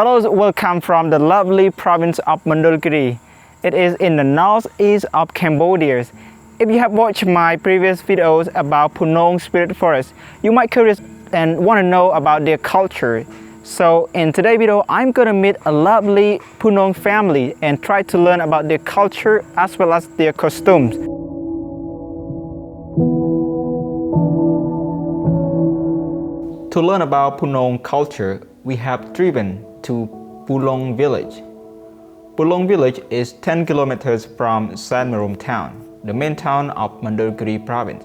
Hello, welcome from the lovely province of Mondolkiri. It is in the northeast of Cambodia. If you have watched my previous videos about Punoung spirit forest, you might curious and want to know about their culture. So in today's video, I'm going to meet a lovely Punoong family and try to learn about their culture as well as their costumes. To learn about Punoung culture, we have driven to Pulong village. Pulong village is 10 kilometers from Senmonorom town, the main town of Mondulkiri province.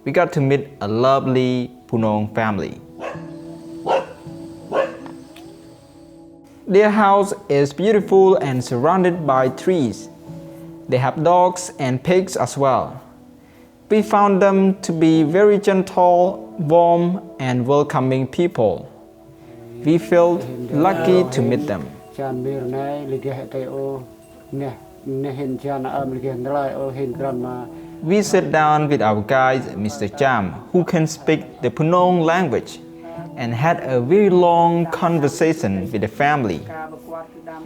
We got to meet a lovely Punoong family. Their house is beautiful and surrounded by trees. They have dogs and pigs as well. We found them to be very gentle, warm, and welcoming people. We felt lucky to meet them. We sat down with our guide, Mr. Cham, who can speak the Punoung language, and had a very long conversation with the family.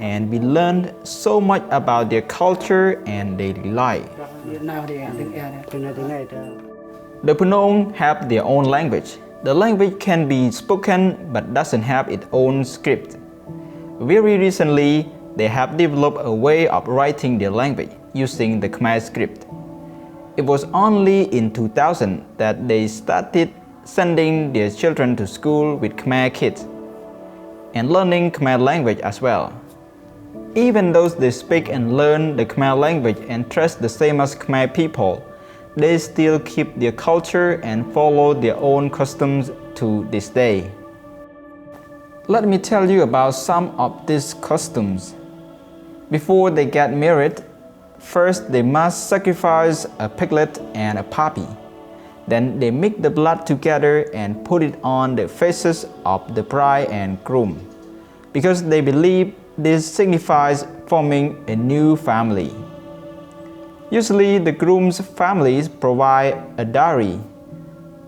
And we learned so much about their culture and daily life. The Punoung have their own language. The language can be spoken but doesn't have its own script. Very recently, they have developed a way of writing their language using the Khmer script. It was only in 2000 that they started sending their children to school with Khmer kids and learning Khmer language as well. Even though they speak and learn the Khmer language and dress the same as Khmer people, they still keep their culture and follow their own customs to this day. Let me tell you about some of these customs. Before they get married, first they must sacrifice a piglet and a puppy. Then they mix the blood together and put it on the faces of the bride and groom, because they believe this signifies forming a new family. Usually the groom's families provide a dowry,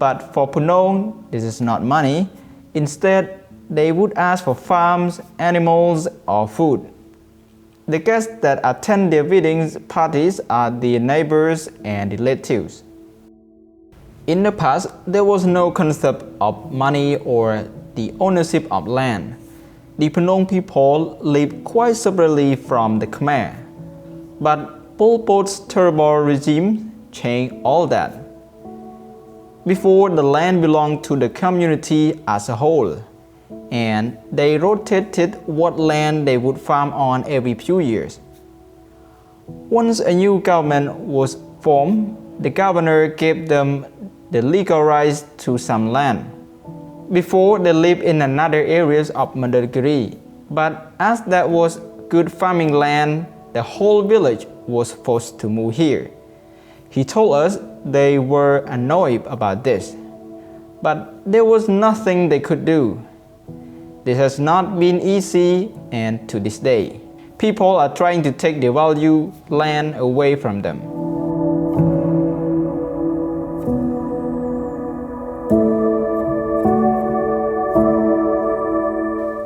but for Punoung, this is not money. Instead, they would ask for farms, animals, or food. The guests that attend their wedding parties are the neighbors and relatives. In the past, there was no concept of money or the ownership of land. The Punoung people lived quite separately from the Khmer. But Pol Pot's terrible regime changed all that. Before, the land belonged to the community as a whole, and they rotated what land they would farm on every few years. Once a new government was formed, the governor gave them the legal rights to some land. Before, they lived in another areas of Mondolkiri, but as that was good farming land, the whole village was forced to move here. He told us they were annoyed about this, but there was nothing they could do. This has not been easy, and to this day, people are trying to take the valued land away from them.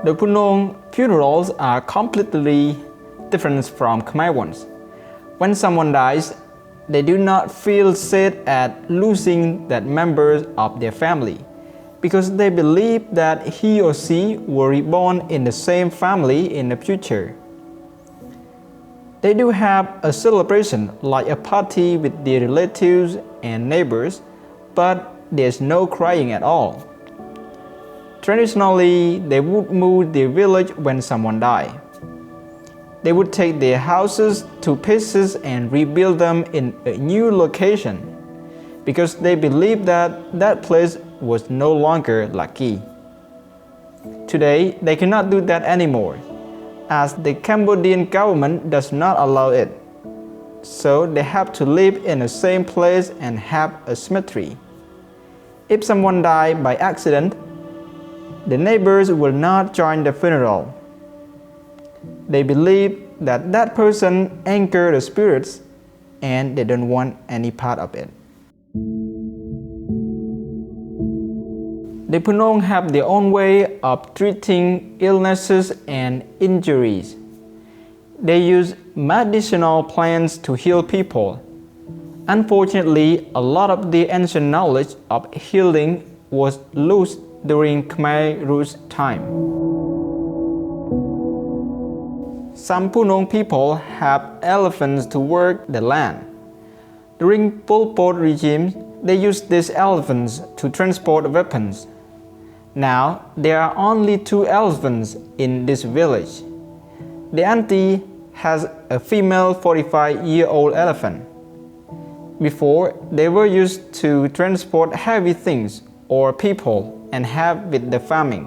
The Punoung funerals are completely different from Khmer ones. When someone dies, they do not feel sad at losing that member of their family, because they believe that he or she will reborn in the same family in the future. They do have a celebration like a party with their relatives and neighbors, but there's no crying at all. Traditionally, they would move their village when someone died. They would take their houses to pieces and rebuild them in a new location, because they believed that that place was no longer lucky. Today, they cannot do that anymore, as the Cambodian government does not allow it. So they have to live in the same place and have a cemetery. If someone died by accident, the neighbors will not join the funeral. They believe that that person angered the spirits and they don't want any part of it. The Punoung have their own way of treating illnesses and injuries. They use medicinal plants to heal people. Unfortunately, a lot of the ancient knowledge of healing was lost during Khmer rule's time. Some Punoung people have elephants to work the land. During Pol Pot regime, they used these elephants to transport weapons. Now, there are only 2 elephants in this village. The auntie has a female 45-year-old elephant. Before, they were used to transport heavy things or people and help with the farming.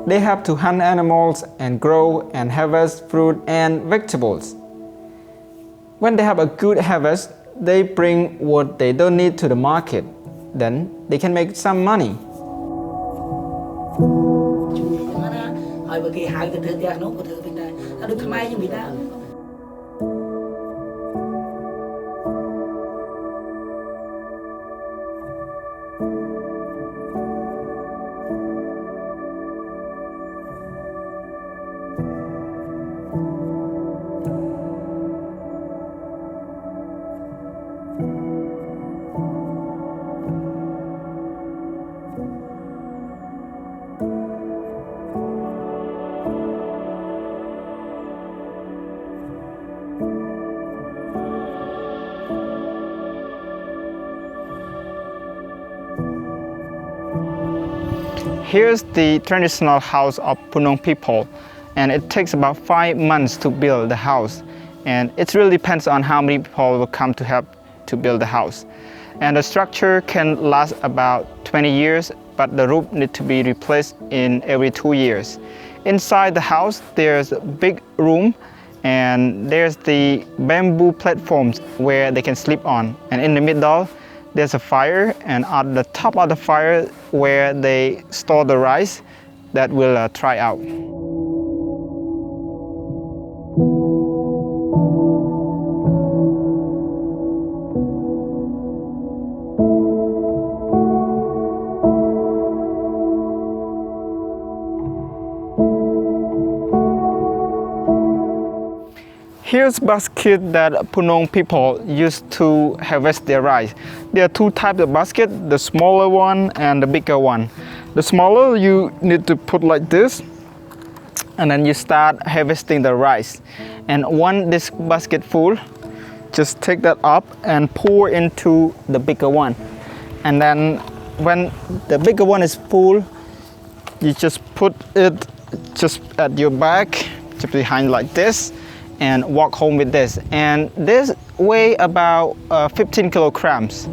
They have to hunt animals and grow and harvest fruit and vegetables. When they have a good harvest, they bring what they don't need to the market. Then they can make some money. Here's the traditional house of Punoung people, and it takes about 5 months to build the house, and it really depends on how many people will come to help to build the house. And the structure can last about 20 years, but the roof needs to be replaced in every 2 years. Inside the house, there's a big room, and there's the bamboo platforms where they can sleep on, and in the middle there's a fire, and at the top of the fire where they store the rice that will dry out. Here's a basket that Punoung people use to harvest their rice. There are 2 types of basket, the smaller one and the bigger one. The smaller you need to put like this, and then you start harvesting the rice. And when this basket full, just take that up and pour into the bigger one. And then when the bigger one is full, you just put it just at your back, just behind like this, and walk home with this. And this weigh about 15 kilograms.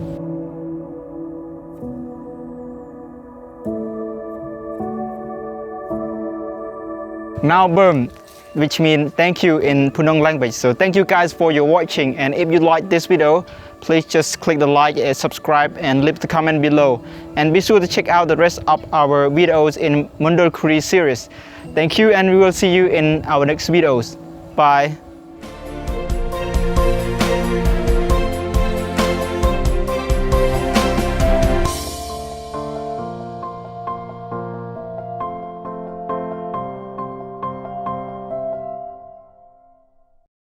Now burn, which means thank you in Punoung language. So thank you guys for your watching, and if you like this video, please just click the like and subscribe and leave the comment below. And be sure to check out the rest of our videos in Mondolkiri series. Thank you, and we will see you in our next videos. Bye.